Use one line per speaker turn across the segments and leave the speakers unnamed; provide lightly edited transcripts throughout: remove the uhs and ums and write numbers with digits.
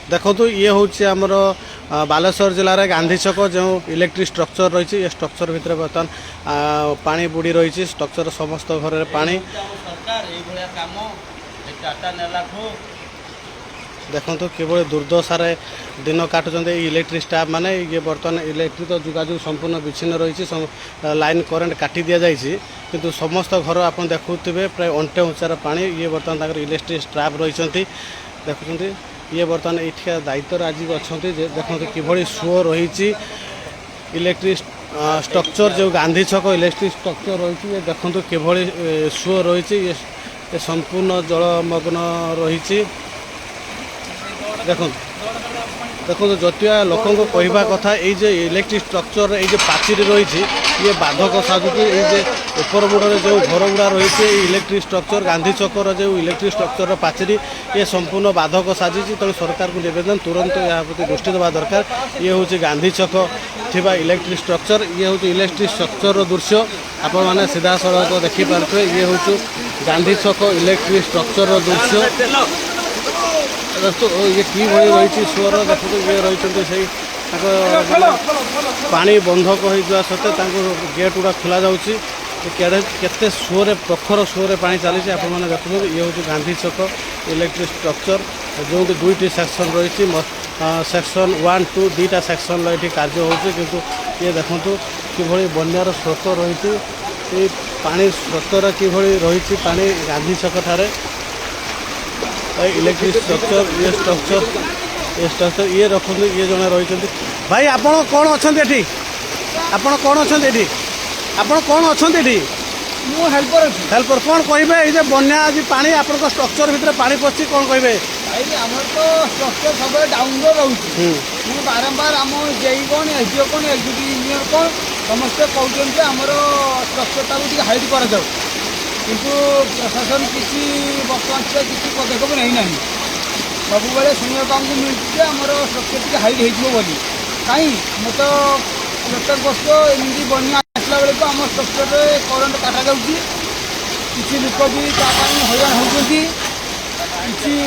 देखो ये हूँ आमर बालेश्वर जिले में गांधी छक जो इलेक्ट्रिक स्ट्रक्चर रही है स्ट्रक्चर भितर बर्तमान पानी बुड़ी रही स्ट्रक्चर समस्त घर पानी देखो किभली दुर्दशार दिन काटुंट इलेक्ट्रिक स्टाफ माने ये बर्तमान इलेक्ट्रिक जोगाजोग संपूर्ण विच्छिन्न रही लाइन करेन्ट काटी दि जाइए किंतु समस्त घर आप देखुवे प्राय अंटे उच्चार पानी ये बर्तमान इलेक्ट्रिक स्टाफ रही देखुं ये बर्तमान ये दायित्व आज अच्छा देखो किभली सुओ रही इलेक्ट्रिक स्ट्रक्चर जो गांधी छक इलेक्ट्रिक स्ट्रक्चर रही देखो किभली सुओ रही ये संपूर्ण जलमग्न रही देखो देखो जतिया लोक कहवा कथा ये इलेक्ट्रिक स्ट्रक्चर ये पाचेरी रही ये बाधक साजुची ये ऊपर मुड़े जो घर गुड़ा रही इलेक्ट्रिक स्ट्रक्चर गांधी चक्कर जो इलेक्ट्रिक स्ट्रक्चर पाचेरी ये संपूर्ण बाधक साजिश तेणु सरकार को निवेदन तुरंत यहाँ प्रति दृष्टि देवा दरकार ये हूँ गांधी छक थिबा इलेक्ट्रिक स्ट्रक्चर ये हूँ इलेक्ट्रिक स्ट्रक्चर दृश्य आपण मैंने सीधा सड़क देखिपे ये हूँ गांधी छक इलेक्ट्रिक स्ट्रक्चर दृश्य तो ये कि रही स्वर देखो ये रही पानी बंधक हो सत्ते गेट गुड़ा खोल जाते स्वर प्रखर स्वर पा चली आप देखो ये हूँ गांधी छक इलेक्ट्रिक स्ट्रक्चर जो दुईटी सेक्शन रही सेक्शन 1 2 दुईटा सेक्शन ये कार्य हो ये देखो किभली बन्यार स्रोत रही पानी स्रोतर किभली रही पानी गांधी छक ठारे इलेक्ट्रिक स्ट्रक्चर ये रखु ये जड़े रही भाई आप कौन अच्छा आपण कौन अच्छा आपण कौन अच्छा हेल्पर कौन कहे ये बन्या आज पानी आप स्ट्रक्चर भितर पानी पशि कौन कहे
आम तो स्ट्रक्चर सब डाउन रोचे बारंबार आम जेई कौन एसडीओ कौन एग्जीक्यूटिव इंजीनियर कौन समस्ते कहते आमर स्ट्रक्चर हाइट कर किंतु प्रशासन किसी बर्तमान से किसी पदक्षेप नहीं सब शुणा आमको मिलती आमर स्ट्रक्चर हाइट हो कहीं मैं तो प्रत्येक वर्ष एमती बना आसला बेलू आम स्ट्रक्चर करेन्ट काटा जाऊँगी किसी लोक भी हईराण होती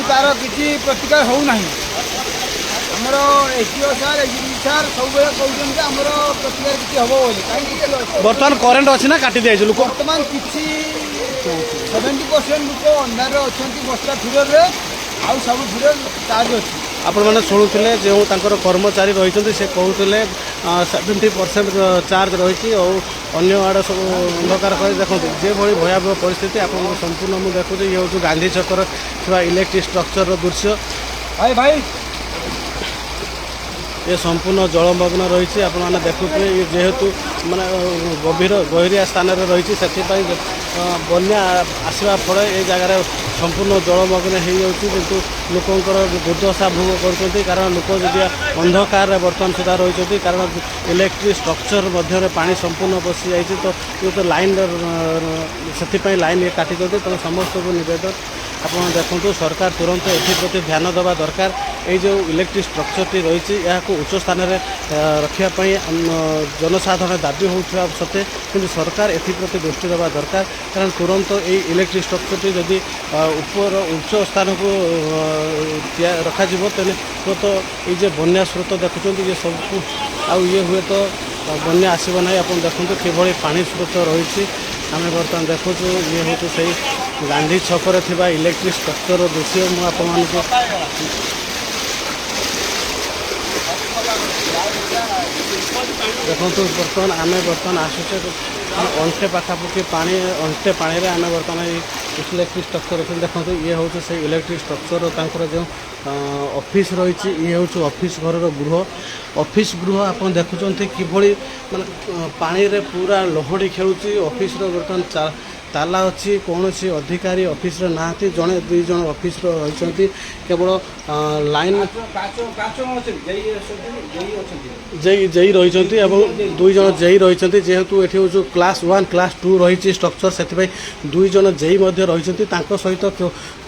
तार किसी प्रतिकार होना आमर एसडीओ सार एग्जीक्यूटिव सार सब कहते आमर प्रतिकार किसी हम बोली कहीं
बर्तमान करेन्ट अच्छी ना काटी दिया लोक
बर्तमान किसी 70% लोक अंधार अच्छा बस्ता फिर आउ सब फिर चार्ज अच्छी
आपण मैंने शुणुले जो कर्मचारी रही से कहते 70% चार्ज रही अन्य आड़ सब अंधकार कर देखो जो भाई भयावह परिस्थिति आप संपूर्ण मुझे देखुचे ये हूँ गांधी छकर इलेक्ट्रिक स्ट्रक्चर दृश्य
भाई भाई
ये संपूर्ण जलमग्न रही आपने देखुए ये जेहेतु माने गहिरिया स्थान रही से बन्या आसवा फल ये जगार संपूर्ण जलमग्न हो किंतु लोकंर दुर्दशा भोग कर कारण लोक जदि अंधकार बर्तमान सुधा रही कारण इलेक्ट्रिक स्ट्रक्चर मध्य पानी संपूर्ण पशि जाइए तो ये तो लाइन से लाइन ये काटी तो समस्त को निवेदन आप देखो सरकार तुरंत एप्रति ध्यान देवा दरकार ये जो इलेक्ट्रिक स्ट्रक्चर रही उच्च स्थान रखापी जनसाधारण दाबी होता सत्ते कि सरकार एप्रति दृष्टि देवा दरकार कारण तुरंत ये इलेक्ट्रिक स्ट्रक्चर जदि ऊपर उच्च स्थान को रखा तेल तो ये बन्या स्रोत देखुं ये सब आउ ये हुए तो बन्या आसब ना आप देखो किभली पानी स्रोत रही आम बर्तमान देखु ये हूँ से गांधी छकरे थिबा इलेक्ट्रिक स्ट्रक्चर दृश्य मुझे देखो बर्तमान आम बर्तमान आसुचे अंटे पाखापाखि पानी अंटे पानी आम बर्तमान इलेक्ट्रिक स्ट्रक्चर देखो ये हूँ से इलेक्ट्रिक स्ट्रक्चर जो ऑफिस रही ये हूँ ऑफिस घर ऑफिस गृह आप देखुं किभली माने पानी रे पूरा लहड़ी खेलुची ऑफिस बर्तमान ताला अच्छी कौन सी अधिकारी ऑफिस ना जड़े दुई जन ऑफिस रही केवल लाइन जेई जेई रही दुई जन जेई रही जेहेतु ये हूँ क्लास 1 क्लास 2 रही स्ट्रक्चर से दुई जन जेई रही सहित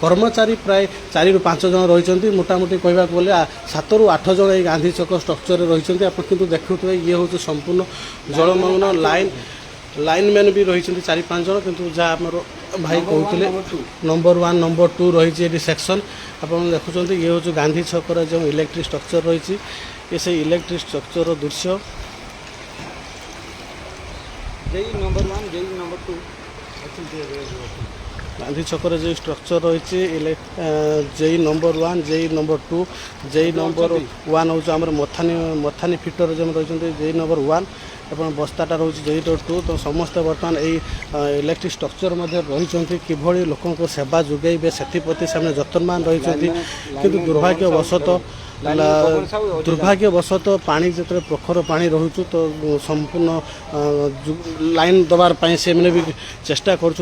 कर्मचारी प्राय 4 ରୁ 5 जन रही मोटामोटी कहवाक गले 7 ରୁ 8 जन ये गांधी छक स्ट्रक्चर रही आप किंतु देखुए ये हूँ संपूर्ण जलमग्न लाइन लाइनमैन भी रही 4-5 जन किंतु जहाँ आमर भाई कहते नंबर 1 नंबर 2 रही ये सेक्शन आप देखुं ये हूँ गांधी छकर जो इलेक्ट्रिक स्ट्रक्चर रही ये से इलेक्ट्रिक स्ट्रक्चर दृश्य
नंबर 1 नंबर 2
गांधी छकर जो स्ट्रक्चर रही JE number 1 JE number 2 JE number 1 हूँ आम मथानी फिटर जो रही जेई नंबर 1 एवं बस्ताटा रोचे जेई नंबर 2 तो समस्त बर्तमान यही इलेक्ट्रिक स्ट्रक्चर रही किभली लोक सेवा जोगेबे से से जतनमान रही कि दुर्भाग्यवशत पानी जो प्रखर पानी रोचु तो संपूर्ण लाइन दबार से मैंने भी चेष्टा कर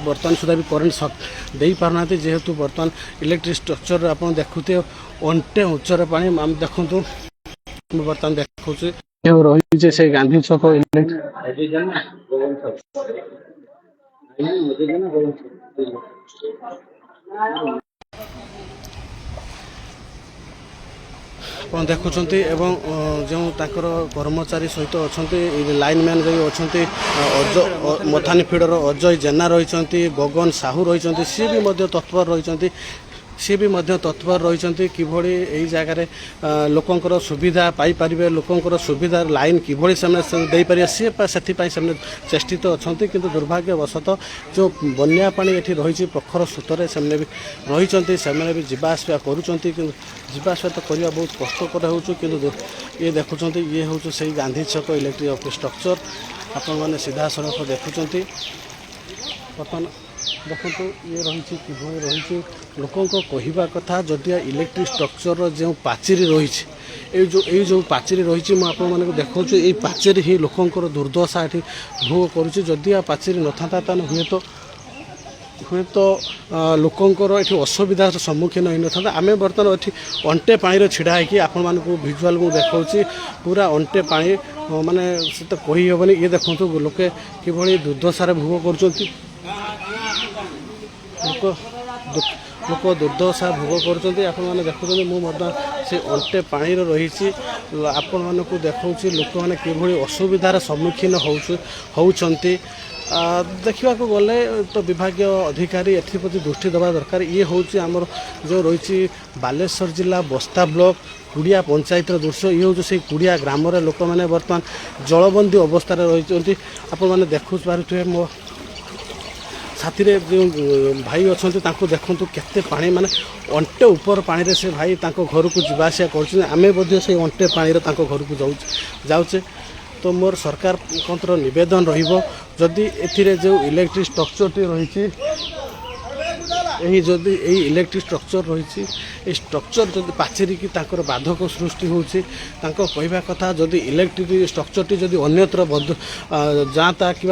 बर्तमान सुधा भी करेन्ट दे पारना जेहेतु बर्तमान इलेक्ट्रिक स्ट्रक्चर आप देखुते अंटे उच्चर पानी आम देखु बर्तमान देखु रही से गांधी छक ଆପଣ ଦେଖୁଛନ୍ତି ଏବଂ ଯେଉଁ ତାଙ୍କର କର୍ମଚାରୀ ସହିତ ଅଛନ୍ତି ଲାଇନମ୍ୟାନ୍ ଯେଉଁ ଅଛନ୍ତି ମଥାନୀ ଫିଡର ଅଜୟ ଜେନା ରହିଛନ୍ତି ଗଗନ ସାହୁ ରହିଛନ୍ତି ସିଏ ବି ମଧ୍ୟ ତତ୍ପର ରହିଛନ୍ତି କିଭଳି ଏହି ଜାଗାରେ ଲୋକଙ୍କର ସୁବିଧା ପାଇପାରିବେ ଲୋକଙ୍କର ସୁବିଧା ଲାଇନ୍ କିଭଳି ସେମାନେ ଦେଇପାରିବେ ସିଏ ସେଥିପାଇଁ ସେମାନେ ଚେଷ୍ଟିତ ଅଛନ୍ତି କିନ୍ତୁ ଦୁର୍ଭାଗ୍ୟବଶତଃ ଯେଉଁ ବନ୍ୟା ପାଣି ଏଠି ରହିଛି ପ୍ରଖର ସ୍ରୋତରେ ସେମାନେ ବି ରହିଛନ୍ତି ସେମାନେ ବି ଯିବା ଆସିବା କରୁଛନ୍ତି କିନ୍ତୁ ଯିବା ଆସିବା ତ କରିବା ବହୁତ କଷ୍ଟକର ହେଉଛି କିନ୍ତୁ ଇଏ ଦେଖୁଛନ୍ତି ଇଏ ହେଉଛି ସେଇ ଗାନ୍ଧୀ ଛକ ଇଲେକ୍ଟ୍ରିକ୍ ଅଫିସ୍ ଷ୍ଟ୍ରକ୍ଚର ଆପଣମାନେ ସିଧାସଳଖ ଦେଖୁଛନ୍ତି ବର୍ତ୍ତମାନ देखो ये रही किभली रही लोकों कहवा कथा जदि इलेक्ट्रिक स्ट्रक्चर जो पाचेरी रही जो पाचेरी रही मुझे देखा ये पाचेरी ही लोकंर दुर्दशा ये भोग करुच्ची जदि आ पाचेरी न था हुए तो लोकंर ये असुविधार सम्मुखीन हो न था आम बर्तमान ये अंटे पानी छिड़ा है आपण मानक भिजुआल मुझे देखा पूरा अंटे पानी माने से तो कहीहबनी ये देखो लोके किभली दुर्दशार भोग कर लोक दुर्दशा भोग कर देखुं मुझे से अंटे पानी रही आपण मानक देखा लोक मैंने किभली असुविधार सम्मुखीन होती देखा गले तो विभाग अधिकारी एप्रति दृष्टि देवा दरकार ये हूँ आमर जो रही बालेश्वर जिला बस्ता ब्लॉक कुड़िया पंचायतर दृश्य ये हूँ से कुड़िया ग्राम लोक मैंने बर्तमान जलबंदी अवस्था रही आपण मैंने देखु पारे मो साथी रे जो भाई अच्छा देखु केते पानी माने अंटे ऊपर पानी रे से भाई घर को जावासिया कर से अंटे पानी घर को जाऊे तो मोर सरकार कंत्र निवेदन रही जो इलेक्ट्रिक स्ट्रक्चर टी रही जदि इलेक्ट्रिक स्ट्रक्चर रही स्ट्रक्चर जदि पाचेरी की बाधक सृष्टि होची कहवा कथा जदि इलेक्ट्रिक स्ट्रक्चर टी जदि अन्यत्र जाता कि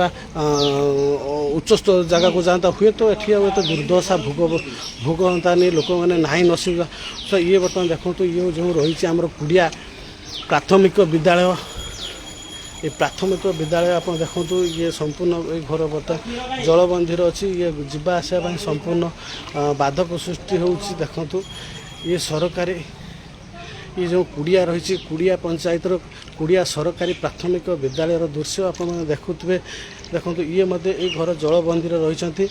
उच्च जगह को जाता हुए तो ये तो दुर्दशा भोगतानी लोक मैंने ना नसीब तो ये बर्तमान देखो ये जो रही आमर कुड़िया प्राथमिक विद्यालय ये प्राथमिक विद्यालय आप देखु ये संपूर्ण ये घर बर्तमान जलबंधीर अच्छी ये जीवा आसा संपूर्ण बाधक सृष्टि होची देखु ये सरकारी ये जो कुड़िया रही कुड़िया पंचायतर कुड़िया सरकारी प्राथमिक विद्यालय दृश्य आप देखुए देखो ये मध्य ये घर जलबंधीर रही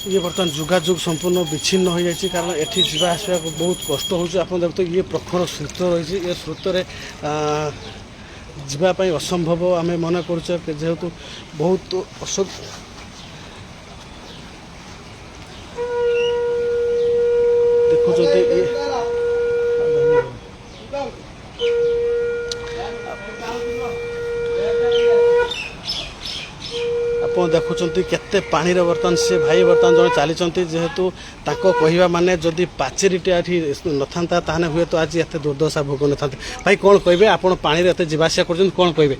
ये बर्तमान जोगाजोग संपूर्ण विच्छिन्न हो जाए कारण एठी जीवा आसा बहुत कष्ट हो देखते ये प्रखर स्रोत रही ये स्रोत जीवाई असंभव आम मन कर जेहेतु बहुत देखुं आप देखुं केते पानी बर्तमान से भाई बर्तमान जड़े चलती जेहेतु कहवा माने जदि पाचेरीटे न था ताने हुए तो आज एत दुर्दशा भोग न था भाई कौन कहे आप पानी एत जावासिया कर कौन कहे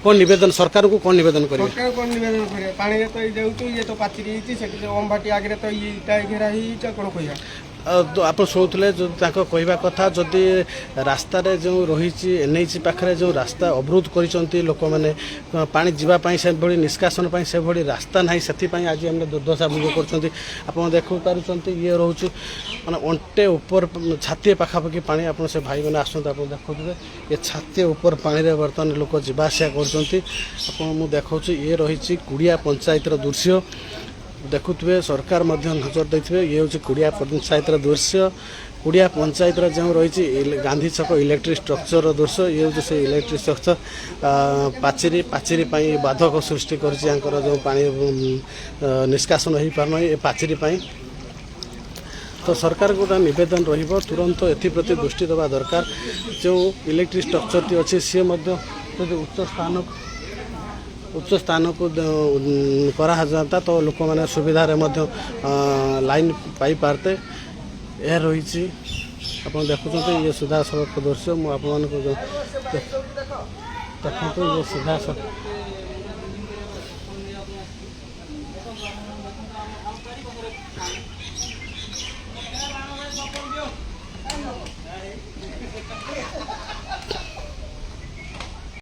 कौन निवेदन सरकार को कौन निवेदन करेंगे
सरकार कौन निवेदन करे पानी रे तो जाउतु ये तो पाचेरी हिची से अंबाटी आगे तो ये घेरा ही कौन कहया
ଆପଣ ଶୁଣୁଥିଲେ ଯଦି ତାଙ୍କ କହିବା କଥା ଯଦି ରାସ୍ତାରେ ଯେଉଁ ରହିଛି NH ପାଖରେ ଯେଉଁ ରାସ୍ତା ଅବରୋଧ କରିଛନ୍ତି ଲୋକମାନେ ପାଣି ଯିବା ପାଇଁ ସେଭଳି ନିଷ୍କାସନ ପାଇଁ ସେଭଳି ରାସ୍ତା ନାହିଁ ସେଥିପାଇଁ ଆଜି ଆମେ ଦୁର୍ଦ୍ଦଶା ଭୋଗ କରୁଛନ୍ତି। ଆପଣ ଦେଖିପାରୁଛନ୍ତି ଇଏ ରହୁଛି ମାନେ ଅଣ୍ଟେ ଉପର ଛାତିଏ ପାଖାପାଖି ପାଣି ଆପଣ ସେ ଭାଇମାନେ ଆସନ୍ତୁ ଆପଣ ଦେଖୁଥିବେ ଏ ଛାତିଏ ଉପର ପାଣିରେ ବର୍ତ୍ତମାନ ଲୋକ ଯିବା ଆସିବା କରୁଛନ୍ତି। ଆପଣ ମୁଁ ଦେଖାଉଛି ଇଏ ରହିଛି କୁଡ଼ିଆ ପଞ୍ଚାୟତର ଦୃଶ୍ୟ ଦେଖୁଥିବେ ସରକାର ମଧ୍ୟ ନଜର ଦେଇଥିବେ। ଇଏ ହେଉଛି କୁଡ଼ିଆ ପଞ୍ଚାୟତର ଦୃଶ୍ୟ କୁଡ଼ିଆ ପଞ୍ଚାୟତର ଯେଉଁ ରହିଛି ଗାନ୍ଧୀ ଛକ ଇଲେକ୍ଟ୍ରିକ୍ ଷ୍ଟ୍ରକ୍ଚରର ଦୃଶ୍ୟ ଇଏ ହେଉଛି ସେ ଇଲେକ୍ଟ୍ରିକ୍ ଷ୍ଟ୍ରକ୍ଚର ପାଚେରୀ ପାଇଁ ବାଧକ ସୃଷ୍ଟି କରିଛି ୟାଙ୍କର ଯେଉଁ ପାଣି ନିଷ୍କାସନ ହୋଇପାରୁନାହିଁ ଏ ପାଚେରୀ ପାଇଁ। ତ ସରକାରଙ୍କୁ ଗୋଟେ ନିବେଦନ ରହିବ ତୁରନ୍ତ ଏଥିପ୍ରତି ଦୃଷ୍ଟି ଦେବା ଦରକାର। ଯେଉଁ ଇଲେକ୍ଟ୍ରିକ୍ ଷ୍ଟ୍ରକ୍ଚରଟି ଅଛି ସିଏ ମଧ୍ୟ ଯଦି ଉଚ୍ଚ ସ୍ଥାନକୁ କରାଯାଆନ୍ତା ତ ଲୋକମାନେ ସୁବିଧାରେ ମଧ୍ୟ ଲାଇନ୍ ପାଇପାରତେ। ଏହା ରହିଛି ଆପଣ ଦେଖୁଛନ୍ତି ଇଏ ସିଧାସଳଖ ଦୃଶ୍ୟ ମୁଁ ଆପଣମାନଙ୍କୁ ଦେଖନ୍ତୁ ଇଏ ସିଧାସଳଖ